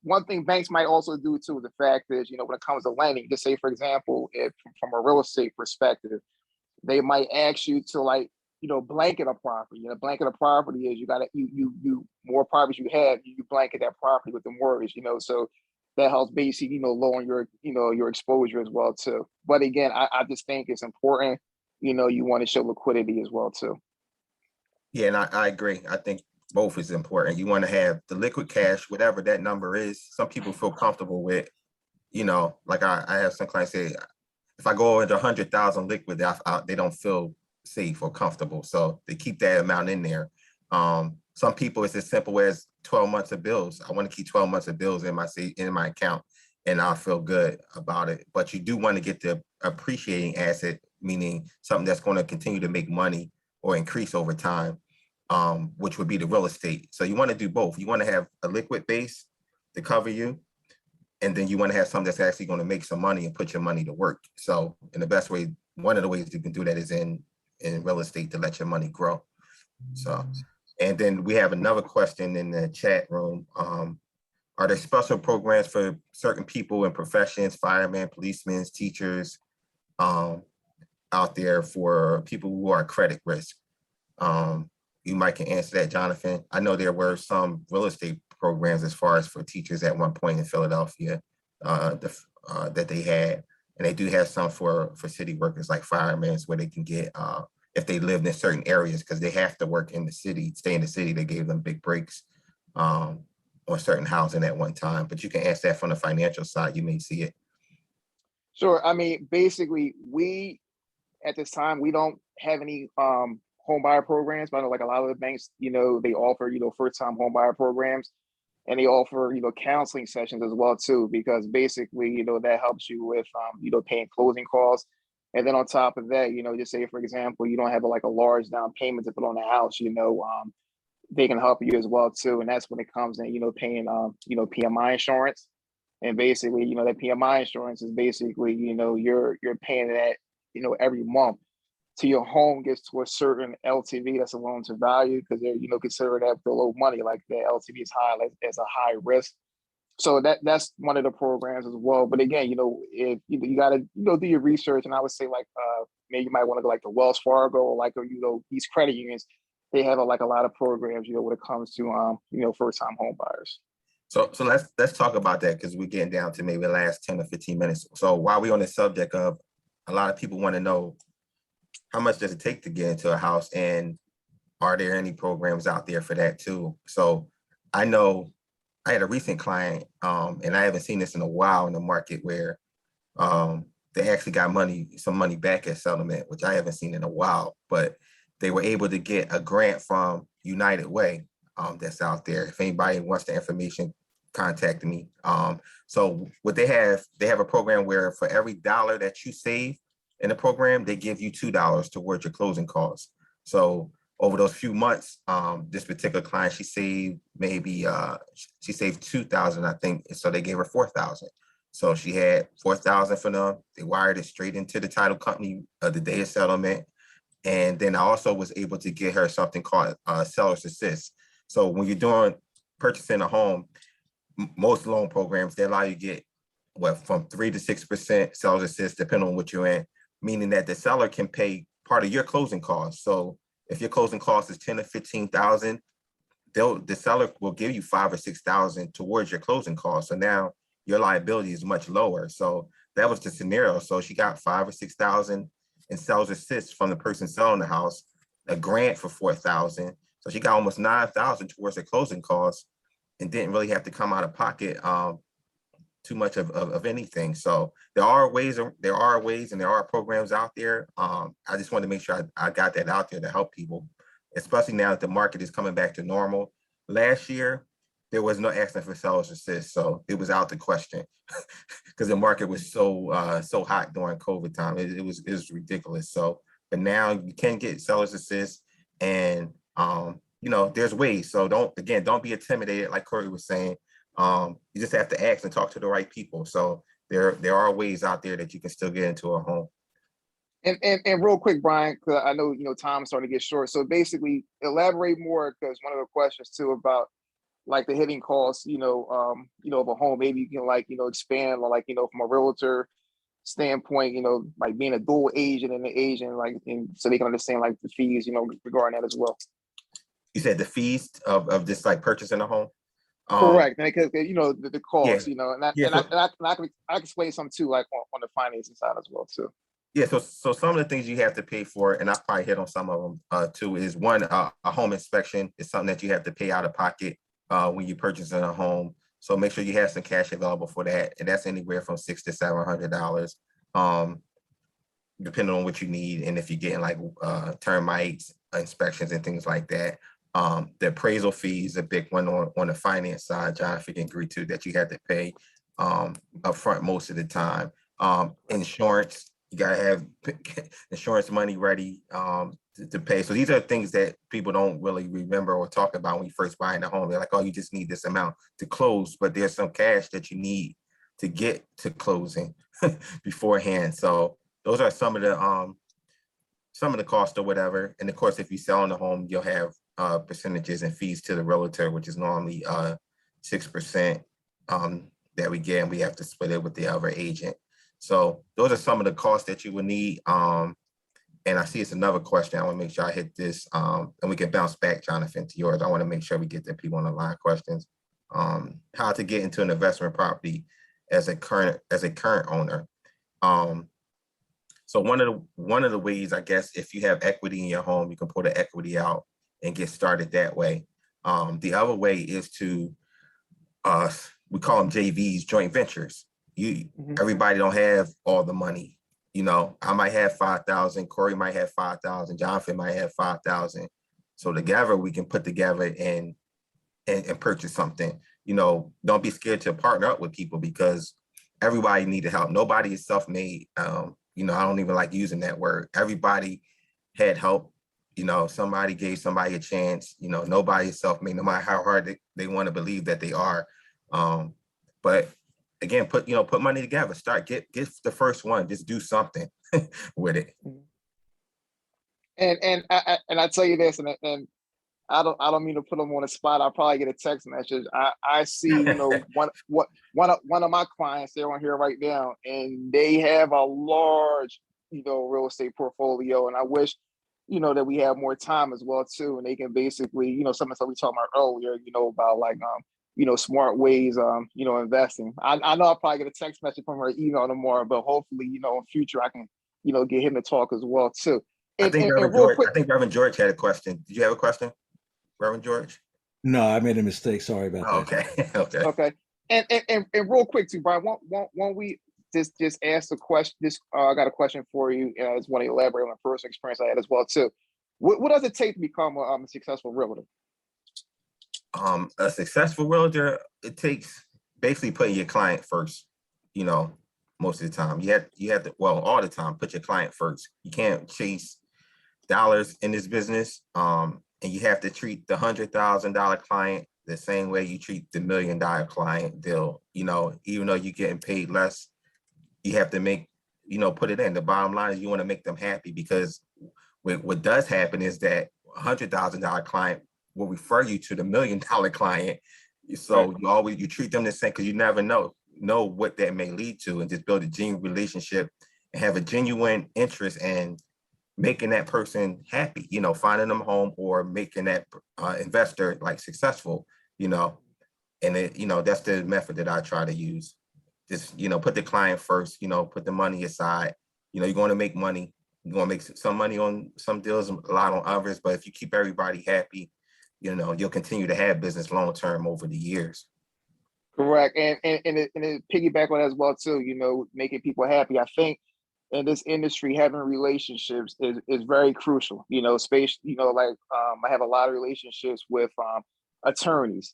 one thing banks might also do too, the fact is, when it comes to lending, just say, for example, if from a real estate perspective, they might ask you to like, blanket a property. Blanket a property is you more properties you have, you blanket that property with the mortgage, so that helps basically, lowering your, your exposure as well too. But again, I just think it's important, you want to show liquidity as well too. Yeah, and I agree. I think both is important. You want to have the liquid cash, whatever that number is. Some people feel comfortable with, like I have some clients say, if I go into 100,000 liquid, they don't feel safe or comfortable. So they keep that amount in there. Some people, it's as simple as 12 months of bills. I want to keep 12 months of bills in my account and I'll feel good about it. But you do want to get the appreciating asset, meaning something that's going to continue to make money or increase over time, which would be the real estate. So you want to do both. You want to have a liquid base to cover you, and then you want to have something that's actually going to make some money and put your money to work. So in the best way, one of the ways you can do that is in real estate to let your money grow. So And then we have another question in the chat room. Are there special programs for certain people and professions, firemen, policemen, teachers, out there for people who are credit risk? You might can answer that, Jonathan. I know there were some real estate programs as far as for teachers at one point in Philadelphia that they had, and they do have some for city workers like firemen where they can get if they lived in certain areas because they have to work in the city, stay in the city. They gave them big breaks on certain housing at one time. But you can ask that from the financial side. You may see it. Sure. I mean, basically, we at this time we don't have any home buyer programs, but I know like a lot of the banks, they offer, first time home buyer programs, and they offer, counseling sessions as well too, because basically, that helps you with, paying closing costs. And then on top of that, just say, for example, you don't have like a large down payment to put on the house, they can help you as well too. And that's when it comes in, paying, PMI insurance. And basically, that PMI insurance is basically, you're paying that, every month till your home gets to a certain LTV, that's a loan to value, because they're, consider that below money, like the LTV is high, like as a high risk. So that's one of the programs as well. But again, if you got to, do your research, and I would say like maybe you might want to go like the Wells Fargo or like these credit unions. They have like a lot of programs, when it comes to first time home buyers. So let's talk about that because we're getting down to maybe the last 10 or 15 minutes. So while we're on the subject of, a lot of people want to know, how much does it take to get into a house, and are there any programs out there for that too? So I know I had a recent client, and I haven't seen this in a while in the market, where they actually got some money back at settlement, which I haven't seen in a while, but they were able to get a grant from United Way that's out there. If anybody wants the information, contact me. So what they have a program where for every $1 that you save in the program, they give you $2 towards your closing costs. So over those few months, this particular client, she saved maybe she saved $2,000, I think. So they gave her $4,000. So she had $4,000 for them. They wired it straight into the title company the day of settlement. And then I also was able to get her something called seller's assist. So when you're purchasing a home, most loan programs, they allow you to get from 3 to 6% seller's assist, depending on what you're in, meaning that the seller can pay part of your closing costs. So if your closing cost is 10 or 15,000, the seller will give you 5 or 6,000 towards your closing costs. So now your liability is much lower. So that was the scenario. So she got 5 or 6,000 in seller's assist from the person selling the house, a grant for 4,000. So she got almost 9,000 towards her closing costs, and didn't really have to come out of pocket too much of anything. So there are ways and there are programs out there. I just wanted to make sure I got that out there to help people, especially now that the market is coming back to normal. Last year, there was no asking for seller's assist, so it was out the question because the market was so hot during COVID time. It was ridiculous. So, but now you can get seller's assist, and there's ways. So don't be intimidated, like Corey was saying. You just have to ask and talk to the right people. So there are ways out there that you can still get into a home. And real quick, Brian, because I know time's starting to get short. So basically, elaborate more, because one of the questions too about like the hitting costs, of a home. Maybe you can expand, or from a realtor standpoint, like being a dual agent and an agent, so they can understand like the fees, regarding that as well. You said the fees of just like purchasing a home. Correct, because the cost, yeah. and I can explain some too, like on the financing side as well too. Yeah, so some of the things you have to pay for, and I probably hit on some of them too, is one, a home inspection is something that you have to pay out of pocket when you're purchasing a home. So make sure you have some cash available for that, and that's anywhere from $600 to $700, depending on what you need, and if you're getting like termites inspections and things like that. The appraisal fee is a big one on the finance side, John, if you can agree to that, you have to pay upfront most of the time. Insurance, you gotta have insurance money ready to pay. So these are things that people don't really remember or talk about when you first buying a home. They're like, oh, you just need this amount to close, but there's some cash that you need to get to closing beforehand. So those are some of some of the cost or whatever. And of course, if you sell in the home, you'll have percentages and fees to the realtor, which is normally 6% that we get, and we have to split it with the other agent. So those are some of the costs that you would need. And I see it's another question. I want to make sure I hit this, and we can bounce back, Jonathan, to yours. I want to make sure we get the people on the line questions. How to get into an investment property as a current owner. So one of the ways, I guess, if you have equity in your home, you can pull the equity out and get started that way. The other way is to we call them JVs, joint ventures. Everybody don't have all the money. You know, I might have 5,000, Corey might have 5,000, Jonathan might have 5,000. So together we can put together and purchase something. You know, don't be scared to partner up with people, because everybody needs help. Nobody is self-made. You know, I don't even like using that word. Everybody had help. You know, somebody gave somebody a chance. You know, nobody is self-made, no matter how hard they want to believe that they are. But again, put money together. Start, get the first one. Just do something with it. And I tell you this, and I don't mean to put them on the spot. I'll probably get a text message. I see, you know, one of my clients, they're on here right now, and they have a large, you know, real estate portfolio. And I wish, you know, that we have more time as well too. And they can basically, you know, some of the stuff we talked about earlier, you know, about like you know, smart ways, you know, investing. I know I'll probably get a text message from her, email tomorrow, but hopefully, you know, in future I can, you know, get him to talk as well too. I think Reverend George had a question. Did you have a question, Reverend George? No, I made a mistake. Sorry about that. Okay. Okay. And real quick too, Brian, won't we just ask the question? I got a question for you. I just want to elaborate on a personal experience I had as well too. What does it take to become a successful realtor? A successful realtor, it takes basically putting your client first. You know, most of the time, you have to, well, all the time, put your client first. You can't chase dollars in this business, and you have to treat the $100,000 client the same way you treat the $1 million client deal. You know, even though you're getting paid less, you have to make, you know, put it in. The bottom line is you want to make them happy, because what does happen is that $100,000 client will refer you to the $1 million client. So you treat them the same, because you never know what that may lead to, and just build a genuine relationship and have a genuine interest in making that person happy, you know, finding them home or making that investor like successful, you know. And it, you know, that's the method that I try to use. Just, you know, put the client first, you know, put the money aside. You know, you're going to make money. You're going to make some money on some deals, a lot on others. But if you keep everybody happy, you know, you'll continue to have business long term over the years. Correct. And it piggyback on that as well too, you know, making people happy. I think in this industry, having relationships is very crucial, you know, space, you know, like I have a lot of relationships with attorneys,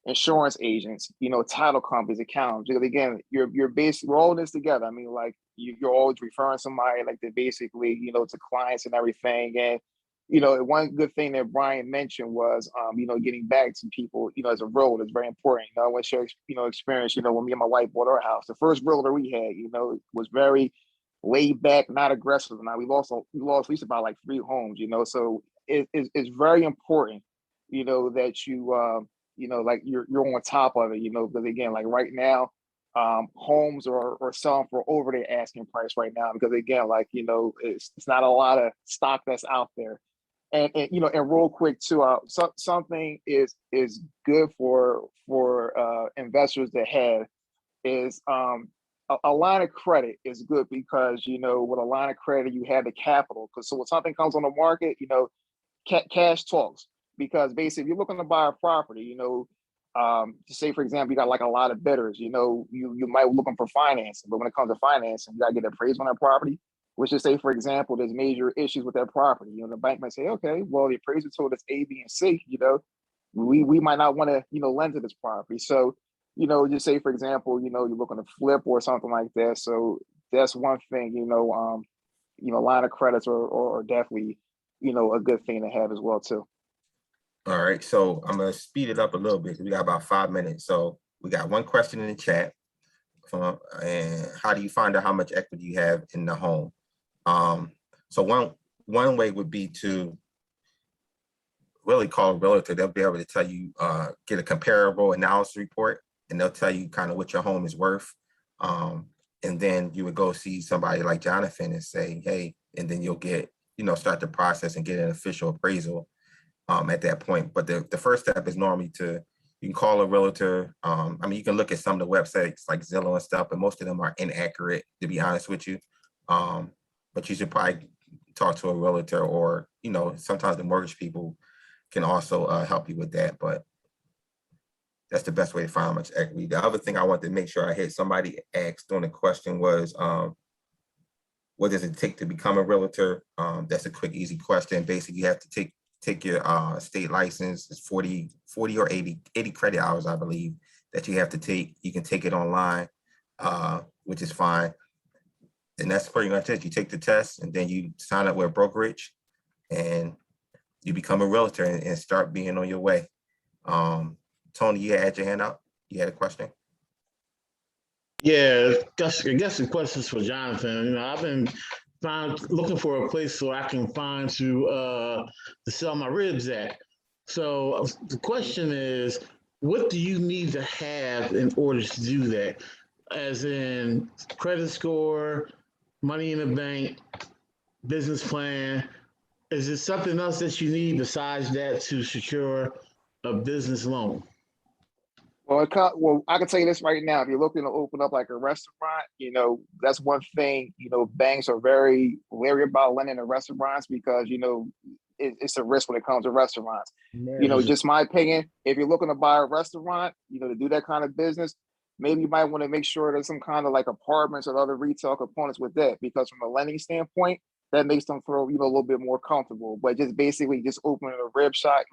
insurance agents, you know, title companies, accountants, because again, you're basically, we're all in this together. I mean, like you're always referring somebody like to basically, you know, to clients and everything. And, you know, one good thing that Brian mentioned was, you know, getting back to people, you know, as a realtor is very important. You know, I want to share, you know, experience, you know, when me and my wife bought our house, the first realtor we had, you know, was very laid back, not aggressive. Now we lost at least about like 3 homes, you know, so it's very important, you know, that you know, like you're on top of it, you know, because again, like right now, homes are selling for over their asking price right now, because again, like, you know, it's not a lot of stock that's out there. And you know, and real quick too, something is good for investors to have is a line of credit is good, because, you know, with a line of credit, you have the capital. Because so when something comes on the market, you know, cash talks. Because basically, if you're looking to buy a property, you know, to say, for example, you got like a lot of bidders, you know, you might be looking for financing, but when it comes to financing, you got to get appraised on that property. Which is, say, for example, there's major issues with that property. You know, the bank might say, okay, well, the appraiser told us A, B, and C, you know, we might not want to, you know, lend to this property. So, you know, just say, for example, you know, you're looking to flip or something like that. So that's one thing, you know, line of credits are definitely, you know, a good thing to have as well too. All right, so I'm gonna speed it up a little bit. We got about 5 minutes. So we got one question in the chat and how do you find out how much equity you have in the home? So one way would be to really call a realtor. They'll be able to tell you, get a comparable analysis report, and they'll tell you kind of what your home is worth. And then you would go see somebody like Jonathan and say, hey, and then you'll get, start the process and get an official appraisal at that point. But the first step is normally you can call a realtor. You can look at some of the websites like Zillow and stuff, but most of them are inaccurate, to be honest with you. But you should probably talk to a realtor, or, sometimes the mortgage people can also help you with that. But that's the best way to find how much equity. The other thing I wanted to make sure I had somebody asked on the question was, what does it take to become a realtor? That's a quick, easy question. Basically, you have to take your state license. It's 40 or 80 credit hours, I believe, that you have to take. You can take it online, which is fine. And that's pretty much it. You take the test, and then you sign up with a brokerage, and you become a realtor and start being on your way. Tony, you had your hand up. You had a question? Yeah, I guess the question's for Jonathan. I've been looking for a place so I can find to sell my ribs at. So the question is, what do you need to have in order to do that? As in credit score, money in the bank, business plan. Is there something else that you need besides that to secure a business loan? Well, I can tell you this right now. If you're looking to open up like a restaurant, that's one thing. Banks are very wary about lending to restaurants because it's a risk when it comes to restaurants. Just my opinion. If you're looking to buy a restaurant, to do that kind of business, maybe you might want to make sure there's some kind of like apartments or other retail components with that, because from a lending standpoint, that makes them feel a little bit more comfortable. But just basically just opening a rib shop,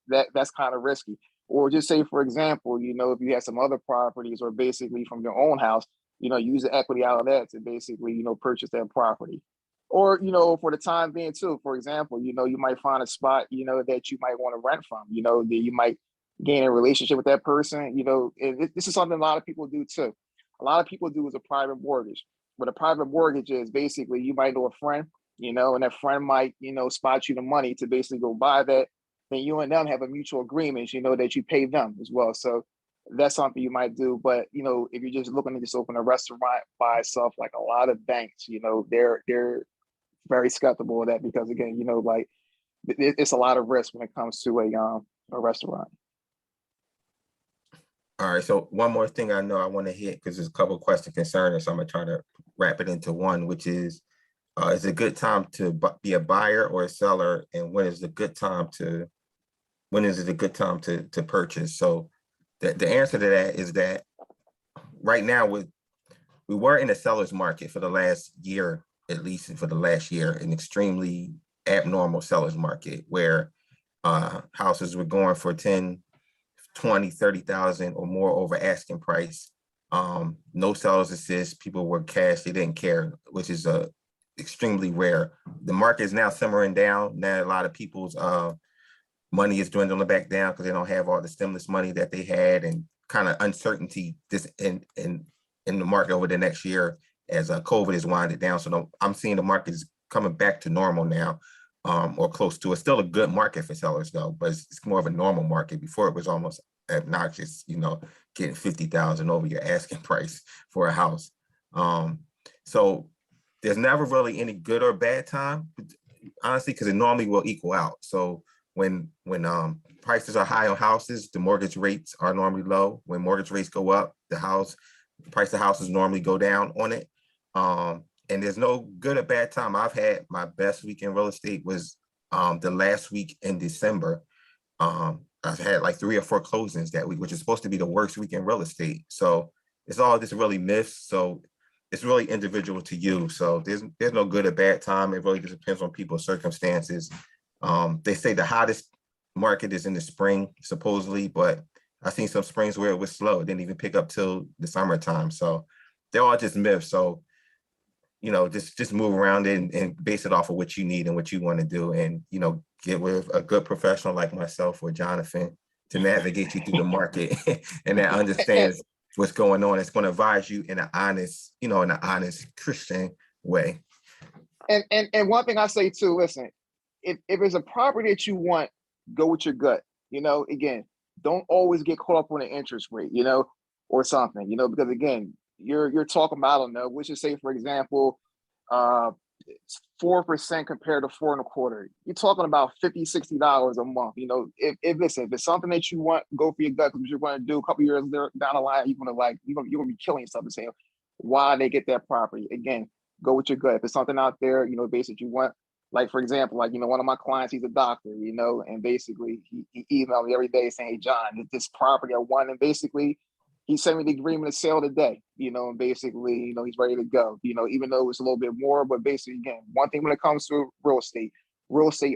that's kind of risky. Or just say, for example, if you have some other properties or basically from your own house, use the equity out of that to basically, purchase that property. Or, for the time being too, for example, you might find a spot, that you might want to rent from, that you might gain a relationship with that person. This is something a lot of people do too. A lot of people do is a private mortgage. What a private mortgage is, basically, you might know a friend, and that friend might, spot you the money to basically go buy that. Then you and them have a mutual agreement, that you pay them as well. So that's something you might do. But, if you're just looking to just open a restaurant by itself, like a lot of banks, they're very skeptical of that because, again, like it's a lot of risk when it comes to a restaurant. All right, so one more thing I know I want to hit, because there's a couple of questions concerning, so I'm going to try to wrap it into one, which is it a good time to be a buyer or a seller, and when is it a good time to purchase? So the answer to that is that right now we were in a seller's market for the last year, at least for the last year, an extremely abnormal seller's market where houses were going for 10, 20, 30,000 or more over asking price. No sellers assist, people were cash, they didn't care, which is extremely rare. The market is now simmering down. Now a lot of people's money is dwindling back down because they don't have all the stimulus money that they had, and kind of uncertainty this in the market over the next year as COVID is winding down. So I'm seeing the market is coming back to normal now, or close to. It's still a good market for sellers though, but it's more of a normal market. Before it was almost obnoxious, getting 50,000 over your asking price for a house. So there's never really any good or bad time, honestly, because it normally will equal out. So when prices are high on houses, the mortgage rates are normally low. When mortgage rates go up, the price of houses normally go down on it. And there's no good or bad time. I've had my best week in real estate was the last week in December. I've had like 3 or 4 closings that week, which is supposed to be the worst week in real estate. So it's all just really myths. So it's really individual to you. So there's no good or bad time. It really just depends on people's circumstances. They say the hottest market is in the spring, supposedly, but I've seen some springs where it was slow. It didn't even pick up till the summertime. So they're all just myths. So, just move around and base it off of what you need and what you want to do, and, get with a good professional like myself or Jonathan to navigate you through the market and that understands what's going on. It's going to advise you in an honest, Christian way. And one thing I say too, listen, if it's a property that you want, go with your gut. You know, again, don't always get caught up on the interest rate, you know, or something, you know, because again, you're talking about, I don't know, we should say, for example, 4% compared to 4.25. You're talking about $50-$60 a month. You know, if listen, if it's something that you want, go for your gut, because you're going to do a couple years down the line, you're gonna be killing yourself and saying why they get that property. Again, go with your gut. If it's something out there, you know, basically you want, like for example, like, you know, one of my clients, he's a doctor, you know, and basically he emailed me every day saying, hey John, this property I want, and basically he sent me the agreement to sale today, you know, and basically, you know, he's ready to go, you know, even though it's a little bit more, but basically, again, one thing when it comes to real estate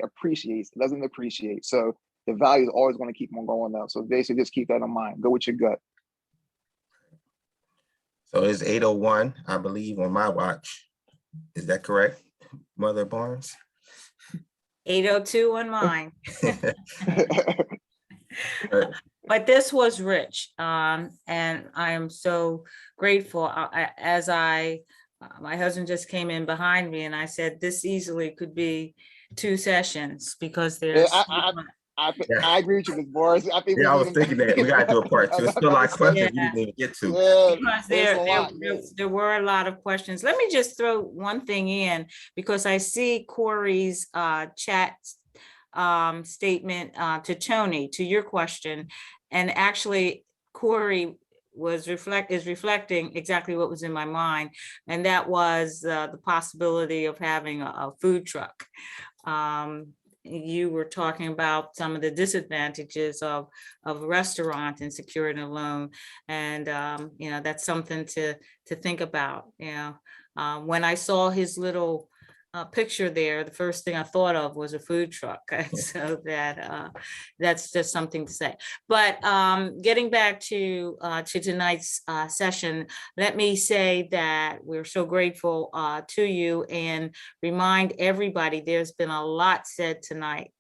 appreciates, it doesn't appreciate. So the value is always going to keep on going up. So basically just keep that in mind. Go with your gut. So it's 8:01, I believe, on my watch. Is that correct, Mother Barnes? 8:02 on mine. Right. But this was rich, and I am so grateful. My husband just came in behind me, and I said this easily could be 2 sessions because there's. I agree with you, Ms. Boris. I think Yeah, I was thinking that we got to do a part 2. It's still a lot of questions we didn't even get to. Yeah, Because it's a lot. there were a lot of questions. Let me just throw one thing in, because I see Corey's chat statement to Tony, to your question. And actually, Corey is reflecting exactly what was in my mind. And that was the possibility of having a food truck. You were talking about some of the disadvantages of a restaurant and securing a loan. And, you know, that's something to think about. You know, when I saw his little picture there, the first thing I thought of was a food truck. So that's just something to say. But getting back to tonight's session, let me say that we're so grateful to you, and remind everybody there's been a lot said tonight.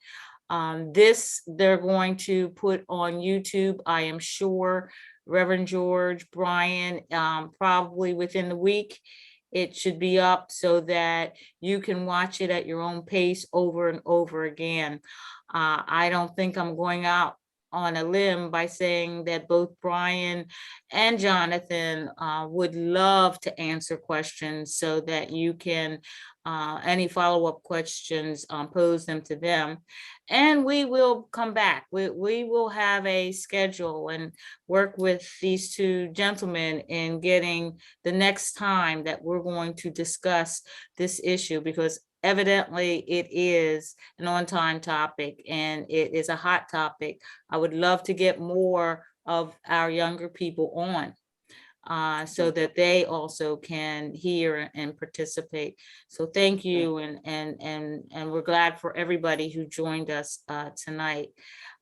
This they're going to put on YouTube, I am sure. Reverend George, Brian, probably within the week. It should be up so that you can watch it at your own pace over and over again. I don't think I'm going out on a limb by saying that both Brian and Jonathan would love to answer questions, so that you can, any follow-up questions, pose them to them. And we will come back. We will have a schedule and work with these 2 gentlemen in getting the next time that we're going to discuss this issue, because evidently it is an on-time topic and it is a hot topic. I would love to get more of our younger people on, so that they also can hear and participate. So thank you, and we're glad for everybody who joined us tonight.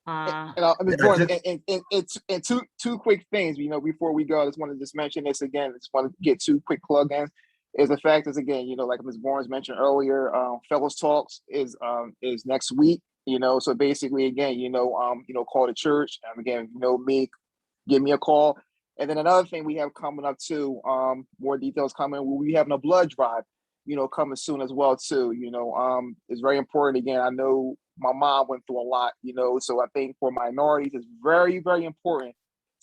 Ms. Boris, and two quick things, you know, before we go, I just want to just mention this again. I just want to get 2 quick plug-ins. Is the fact is, again, you know, like Ms. Barnes mentioned earlier, Fellows Talks is next week. You know, so basically, again, you know, call the church. Again, you know me, give me a call. And then another thing we have coming up too, more details coming. We'll be having a blood drive, you know, coming soon as well too. You know, it's very important. Again, I know my mom went through a lot, you know, so I think for minorities, it's very, very important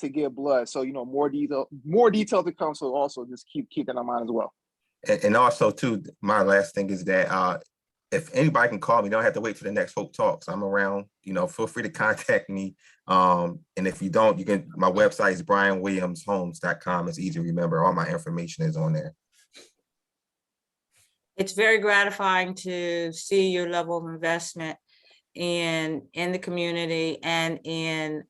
to give blood. So, you know, more detail to come. So also just keep that in mind as well. And also too, my last thing is that if anybody can call me, don't have to wait for the next Hope Talks. I'm around, you know, feel free to contact me. And if you don't, you can, my website is brianwilliamshomes.com. It's easy to remember. All my information is on there. It's very gratifying to see your level of investment in the community, and in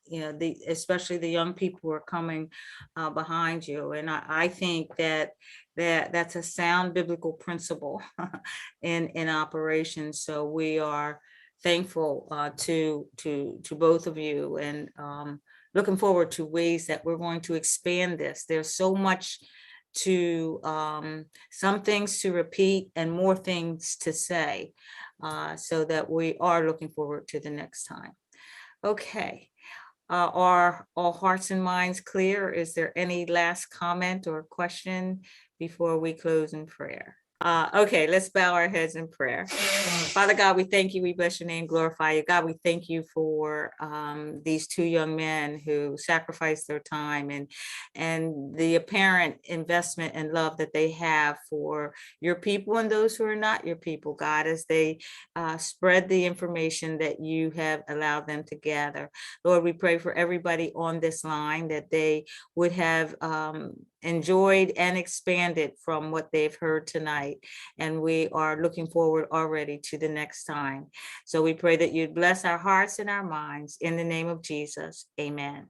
you know, especially the young people who are coming behind you. And I think that's a sound biblical principle in operation. So we are thankful to both of you, and looking forward to ways that we're going to expand this. There's so much to some things to repeat and more things to say, so that we are looking forward to the next time. Okay. Are all hearts and minds clear? Is there any last comment or question before we close in prayer? Okay, let's bow our heads in prayer. Father God, we thank you. We bless your name, glorify you. God, we thank you for these two young men who sacrificed their time and the apparent investment and love that they have for your people and those who are not your people, God, as they spread the information that you have allowed them to gather. Lord, we pray for everybody on this line that they would have enjoyed and expanded from what they've heard tonight. And we are looking forward already to the next time. So we pray that you'd bless our hearts and our minds in the name of Jesus. Amen.